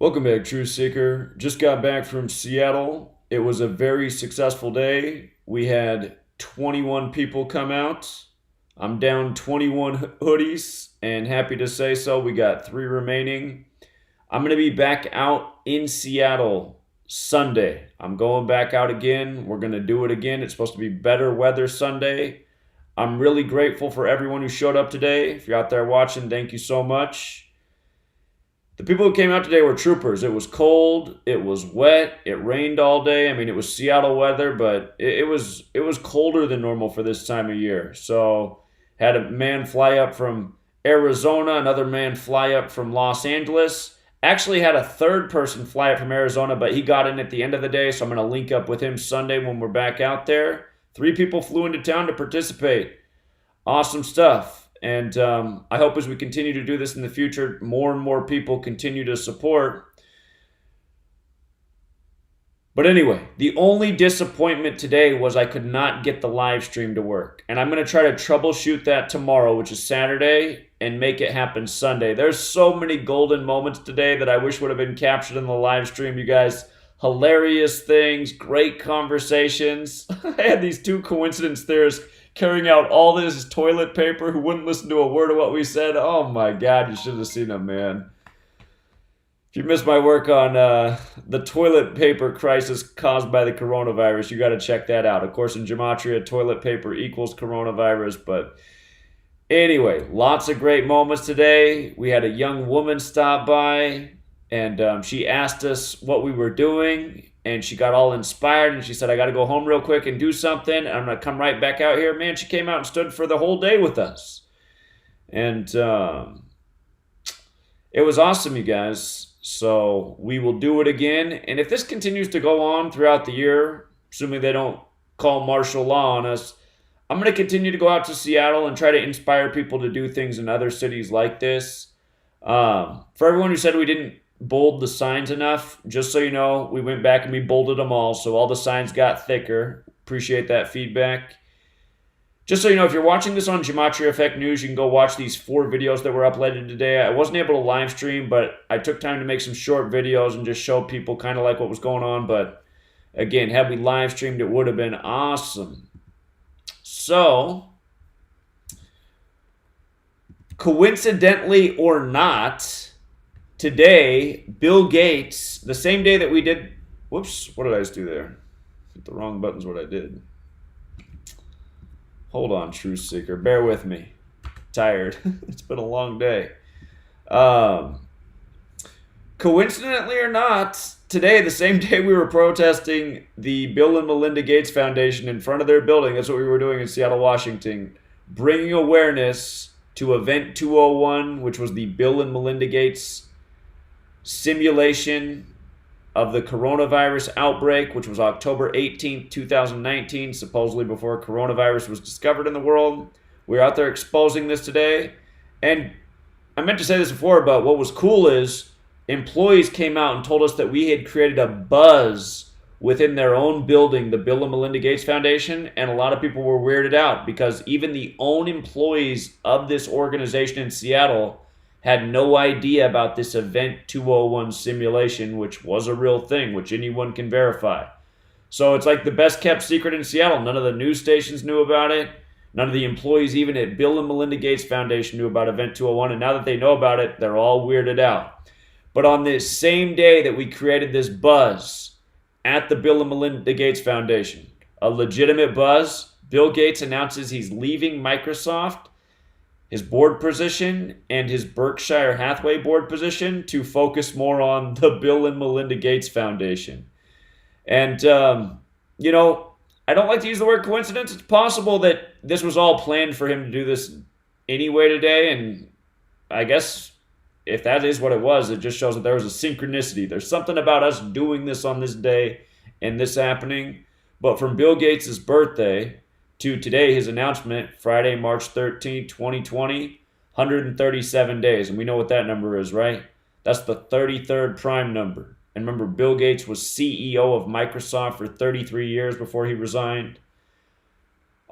Welcome back, Truth Seeker. Just got back from Seattle. It was a very successful day. We had 21 people come out. I'm down 21 hoodies, and happy to say so. We got three remaining. I'm going to be back out in Seattle Sunday. I'm going back out again. We're going to do it again. It's supposed to be better weather Sunday. I'm really grateful for everyone who showed up today. If you're out there watching, thank you so much. The people who came out today were troopers. It was cold, it was wet, it rained all day. I mean, it was Seattle weather, but it was colder than normal for this time of year. So, had a man fly up from Arizona, another man fly up from Los Angeles. Actually had a third person fly up from Arizona, but he got in at the end of the day, so I'm going to link up with him Sunday when we're back out there. Three people flew into town to participate. Awesome stuff. And I hope as we continue to do this in the future, more and more people continue to support. But anyway, the only disappointment today was I could not get the live stream to work. And I'm going to try to troubleshoot that tomorrow, which is Saturday, and make it happen Sunday. There's so many golden moments today that I wish would have been captured in the live stream, you guys. Hilarious things, great conversations. I had these two coincidence theorists carrying out all this toilet paper who wouldn't listen to a word of what we said. Oh my God, you should have seen them, man. If you missed my work on the toilet paper crisis caused by the coronavirus, you got to check that out. Of course, in Gematria, toilet paper equals coronavirus. But anyway, lots of great moments today. We had a young woman stop by, and she asked us what we were doing. And she got all inspired, and she said, I got to go home real quick and do something. And I'm going to come right back out here. Man, she came out and stood for the whole day with us. And it was awesome, you guys. So we will do it again. And if this continues to go on throughout the year, assuming they don't call martial law on us, I'm going to continue to go out to Seattle and try to inspire people to do things in other cities like this. For everyone who said we didn't bold the signs enough, just so you know, we went back and we bolded them all, so all the signs got thicker. Appreciate that feedback. Just so you know, if you're watching this on Gematria Effect News, you can go watch these 4 videos that were uploaded today. I wasn't able to live stream, but I took time to make some short videos and just show people kind of like what was going on. But again, had we live streamed, it would have been awesome. So, coincidentally or not, today, Bill Gates, the same day that we did, whoops, what did I just do there? Hit the wrong button's what I did. Hold on, Truth Seeker, bear with me. Tired. It's been a long day. Coincidentally or not, today, the same day we were protesting the Bill and Melinda Gates Foundation in front of their building, that's what we were doing in Seattle, Washington, bringing awareness to Event 201, which was the Bill and Melinda Gates simulation of the coronavirus outbreak, which was October 18th, 2019, supposedly before coronavirus was discovered in the world. We're out there exposing this today. And I meant to say this before, but what was cool is employees came out and told us that we had created a buzz within their own building, the Bill and Melinda Gates Foundation, and a lot of people were weirded out because even the own employees of this organization in Seattle had no idea about this Event 201 simulation, which was a real thing, which anyone can verify. So it's like the best kept secret in Seattle. None of the news stations knew about it. None of the employees, even at Bill and Melinda Gates Foundation, knew about Event 201. And now that they know about it, they're all weirded out. But on this same day that we created this buzz at the Bill and Melinda Gates Foundation, a legitimate buzz, Bill Gates announces he's leaving Microsoft, his board position, and his Berkshire Hathaway board position to focus more on the Bill and Melinda Gates Foundation. And, you know, I don't like to use the word coincidence. It's possible that this was all planned for him to do this anyway today. And I guess if that is what it was, it just shows that there was a synchronicity. There's something about us doing this on this day and this happening. But from Bill Gates' birthday to today, his announcement, Friday, March 13th, 2020, 137 days. And we know what that number is, right? That's the 33rd prime number. And remember, Bill Gates was CEO of Microsoft for 33 years before he resigned.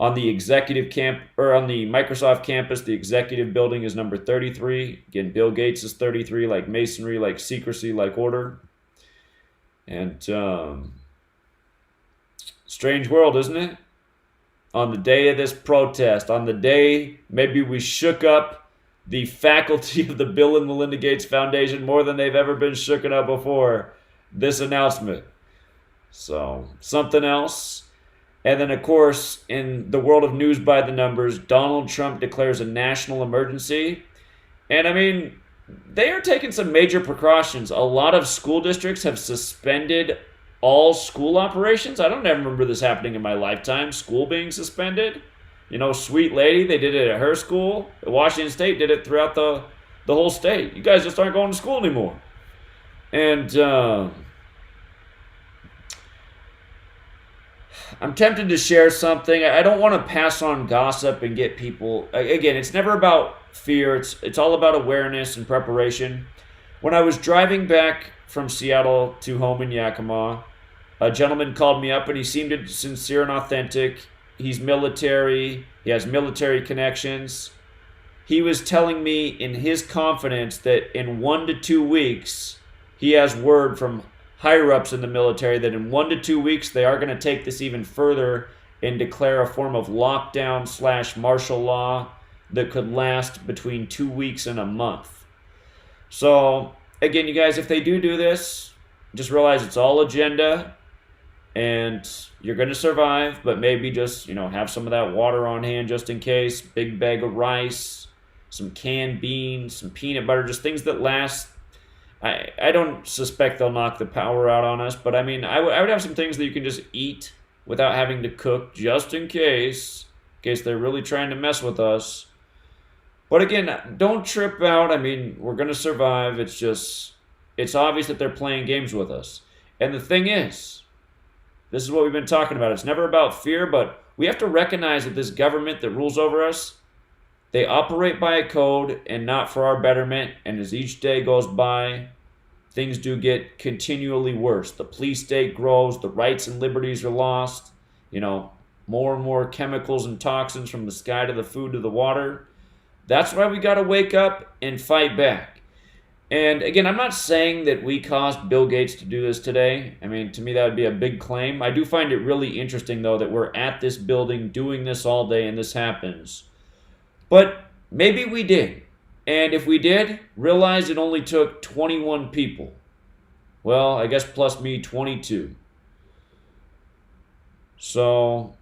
On the on the Microsoft campus, the executive building is number 33. Again, Bill Gates is 33, like masonry, like secrecy, like order. And strange world, isn't it? On the day of this protest, on the day maybe we shook up the faculty of the Bill and Melinda Gates Foundation more than they've ever been shooken up before, this announcement. So, something else. And then, of course, in the world of news by the numbers, Donald Trump declares a national emergency. And I mean, they are taking some major precautions. A lot of school districts have suspended all school operations. I don't ever remember this happening in my lifetime, school being suspended. You know, sweet lady, they did it at her school. Washington State did it throughout the whole state. You guys just aren't going to school anymore. And I'm tempted to share something. I don't want to pass on gossip and get people. Again, it's never about fear. It's all about awareness and preparation. When I was driving back from Seattle to home in Yakima, a gentleman called me up and he seemed sincere and authentic. He's military. He has military connections. He was telling me in his confidence that in 1 to 2 weeks, he has word from higher ups in the military that in 1 to 2 weeks they are going to take this even further and declare a form of lockdown / martial law that could last between 2 weeks and a month. So again, you guys, if they do this, just realize it's all agenda and you're going to survive, but maybe just, have some of that water on hand just in case, big bag of rice, some canned beans, some peanut butter, just things that last. I don't suspect they'll knock the power out on us, but I mean, I would have some things that you can just eat without having to cook just in case they're really trying to mess with us. But again, don't trip out. I mean, we're going to survive. It's obvious that they're playing games with us. And the thing is, this is what we've been talking about. It's never about fear, but we have to recognize that this government that rules over us, they operate by a code and not for our betterment. And as each day goes by, things do get continually worse. The police state grows. The rights and liberties are lost. More and more chemicals and toxins from the sky to the food to the water. That's why we got to wake up and fight back. And again, I'm not saying that we caused Bill Gates to do this today. I mean, to me, that would be a big claim. I do find it really interesting, though, that we're at this building doing this all day and this happens. But maybe we did. And if we did, realize it only took 21 people. Well, I guess plus me, 22. So,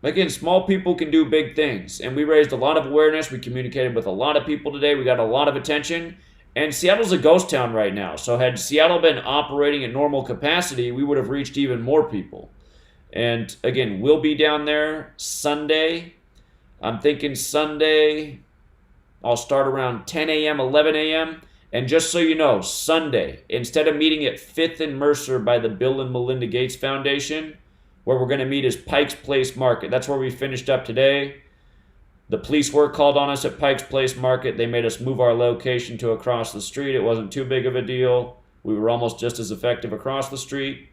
again, small people can do big things. And we raised a lot of awareness. We communicated with a lot of people today. We got a lot of attention. And Seattle's a ghost town right now. So had Seattle been operating at normal capacity, we would have reached even more people. And again, we'll be down there Sunday. I'm thinking Sunday, I'll start around 10 a.m., 11 a.m. And just so you know, Sunday, instead of meeting at 5th and Mercer by the Bill and Melinda Gates Foundation, where we're going to meet is Pike's Place Market. That's where we finished up today. The police were called on us at Pike's Place Market. They made us move our location to across the street. It wasn't too big of a deal. We were almost just as effective across the street.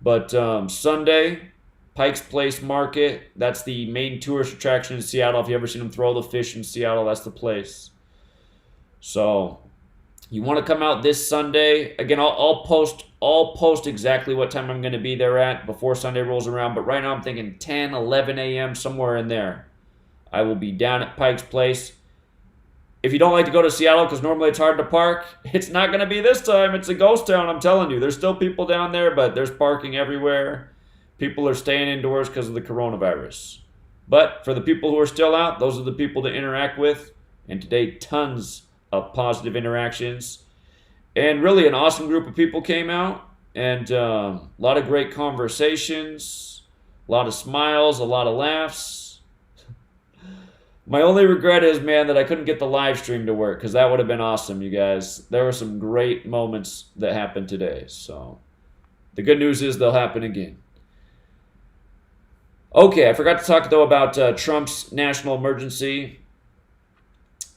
But Sunday, Pike's Place Market, that's the main tourist attraction in Seattle. If you've ever seen them throw the fish in Seattle, that's the place. So, you want to come out this Sunday. Again, I'll post exactly what time I'm going to be there at before Sunday rolls around. But right now I'm thinking 10, 11 a.m., somewhere in there. I will be down at Pike's Place. If you don't like to go to Seattle because normally it's hard to park, it's not going to be this time. It's a ghost town, I'm telling you. There's still people down there, but there's parking everywhere. People are staying indoors because of the coronavirus. But for the people who are still out, those are the people to interact with. And today, tons of positive interactions. And really an awesome group of people came out. And a lot of great conversations. A lot of smiles, a lot of laughs. My only regret is, man, that I couldn't get the live stream to work, because that would have been awesome, you guys. There were some great moments that happened today. So the good news is they'll happen again. Okay, I forgot to talk, though, about Trump's national emergency.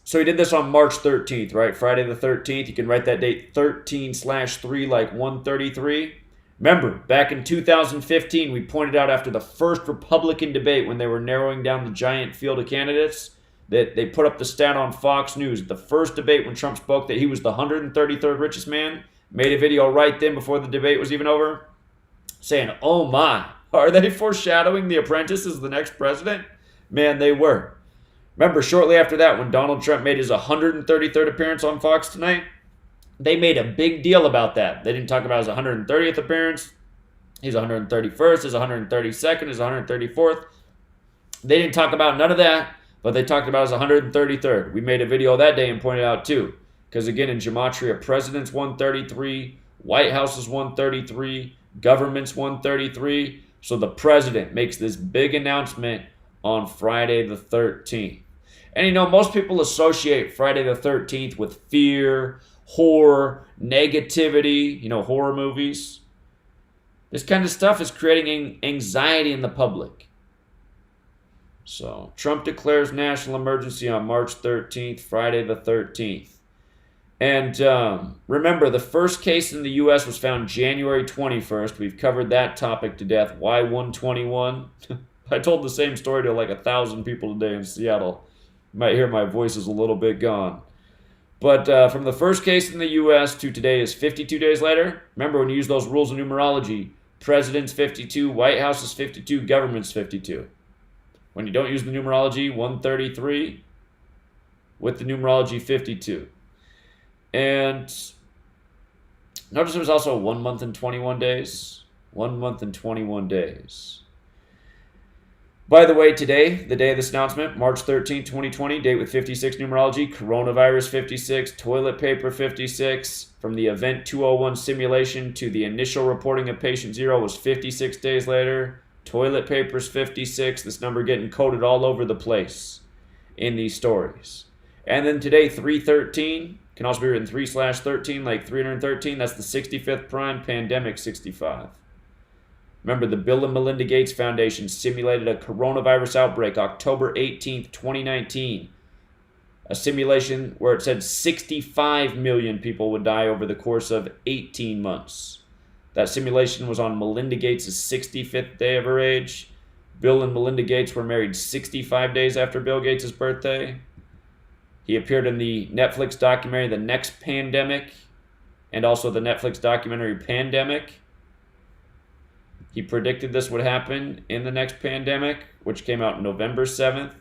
So he did this on March 13th, right? Friday the 13th. You can write that date 13/3 like 133. Remember, back in 2015, we pointed out after the first Republican debate when they were narrowing down the giant field of candidates that they put up the stat on Fox News. The first debate when Trump spoke that he was the 133rd richest man, made a video right then before the debate was even over saying, oh my, are they foreshadowing The Apprentice as the next president? Man, they were. Remember, shortly after that, when Donald Trump made his 133rd appearance on Fox Tonight, they made a big deal about that. They didn't talk about his 130th appearance, his 131st, his 132nd, his 134th. They didn't talk about none of that, but they talked about his 133rd. We made a video that day and pointed out too. Because again, in Gematria, President's 133, White House is 133, government's 133. So the president makes this big announcement on Friday the 13th. And you know, most people associate Friday the 13th with fear, horror, negativity, you know, horror movies. This kind of stuff is creating anxiety in the public. So, Trump declares national emergency on March 13th, Friday the 13th. And remember, the first case in the U.S. was found January 21st. We've covered that topic to death. Why 121? I told the same story to like 1,000 people today in Seattle. You might hear my voice is a little bit gone. But from the first case in the U.S. to today is 52 days later. Remember, when you use those rules of numerology, President's 52, White House is 52, government's 52. When you don't use the numerology, 133 with the numerology 52. And notice there was also 1 month and 21 days. 1 month and 21 days. By the way, today, the day of this announcement, March 13, 2020, date with 56 numerology, coronavirus 56, toilet paper 56. From the event 201 simulation to the initial reporting of patient 0 was 56 days later. Toilet paper's 56. This number getting coded all over the place in these stories. And then today, 313, can also be written 3/13, like 313. That's the 65th prime, pandemic 65. Remember, the Bill and Melinda Gates Foundation simulated a coronavirus outbreak October 18th, 2019. A simulation where it said 65 million people would die over the course of 18 months. That simulation was on Melinda Gates' 65th day of her age. Bill and Melinda Gates were married 65 days after Bill Gates' birthday. He appeared in the Netflix documentary The Next Pandemic and also the Netflix documentary Pandemic. He predicted this would happen in the next pandemic, which came out November 7th,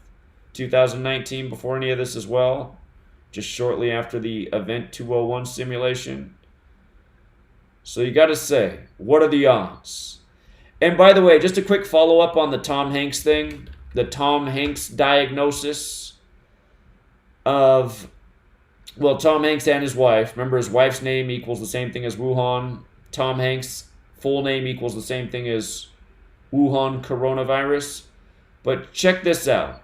2019, before any of this as well, just shortly after the Event 201 simulation. So you got to say, what are the odds? And by the way, just a quick follow-up on the Tom Hanks thing, the Tom Hanks diagnosis of, well, Tom Hanks and his wife. Remember, his wife's name equals the same thing as Wuhan. Tom Hanks' full name equals the same thing as Wuhan coronavirus. But check this out.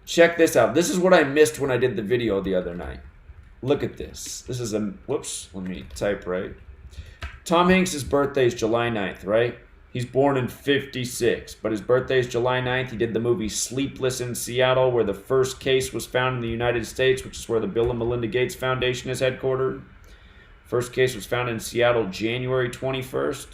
Check this out. This is what I missed when I did the video the other night. Look at this. This is a, whoops, let me type right. Tom Hanks' birthday is July 9th, right? He's born in 56, but his birthday is July 9th. He did the movie Sleepless in Seattle, where the first case was found in the United States, which is where the Bill and Melinda Gates Foundation is headquartered. First case was found in Seattle, January 21st.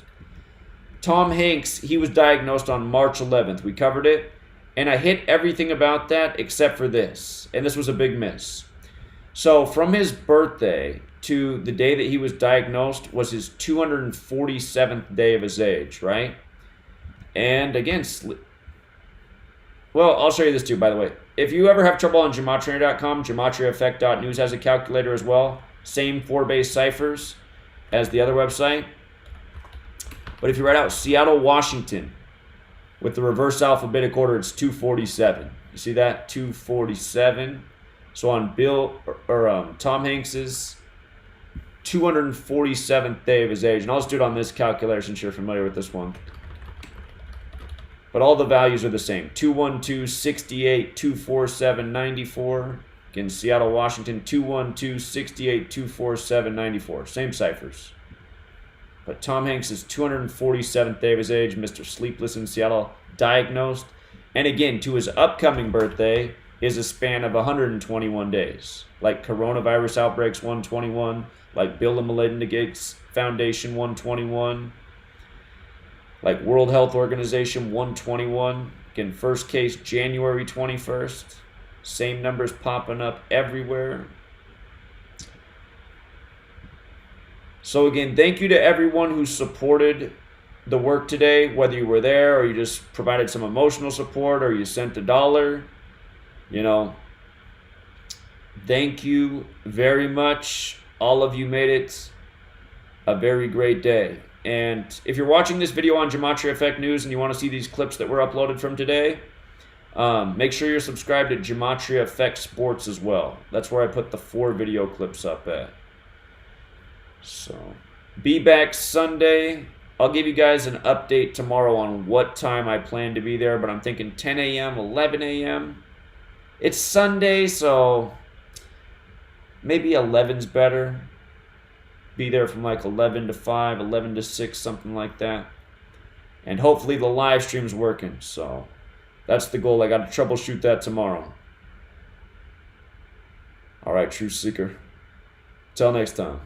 Tom Hanks, he was diagnosed on March 11th. We covered it, and I hit everything about that except for this, and this was a big miss. So from his birthday to the day that he was diagnosed was his 247th day of his age, right? And again, well, I'll show you this too, by the way. If you ever have trouble on Gematria.com, GematriaEffect.news has a calculator as well. Same 4 base ciphers as the other website. But if you write out Seattle, Washington, with the reverse alphabetic order, it's 247. You see that? 247. So on Tom Hanks's 247th day of his age, and I'll just do it on this calculator since you're familiar with this one. But all the values are the same. 212, 68, 247, 94. Again, Seattle, Washington, 212, 68, 247, 94. Same ciphers. But Tom Hanks' 247th day of his age, Mr. Sleepless in Seattle, diagnosed. And again, to his upcoming birthday, is a span of 121 days. Like coronavirus outbreaks 121, like Bill and Melinda Gates Foundation 121, like World Health Organization 121. Again, first case January 21st. Same numbers popping up everywhere. So again, thank you to everyone who supported the work today, whether you were there or you just provided some emotional support or you sent $1. You know, thank you very much. All of you made it a very great day. And if you're watching this video on Gematria Effect News and you want to see these clips that were uploaded from today, make sure you're subscribed to Gematria Effect Sports as well. That's where I put the 4 video clips up at. So, be back Sunday. I'll give you guys an update tomorrow on what time I plan to be there, but I'm thinking 10 a.m., 11 a.m. It's Sunday, so maybe 11's better. Be there from like 11 to 5, 11 to 6, something like that. And hopefully the live stream's working, so that's the goal. I got to troubleshoot that tomorrow. All right, Truth Seeker. Till next time.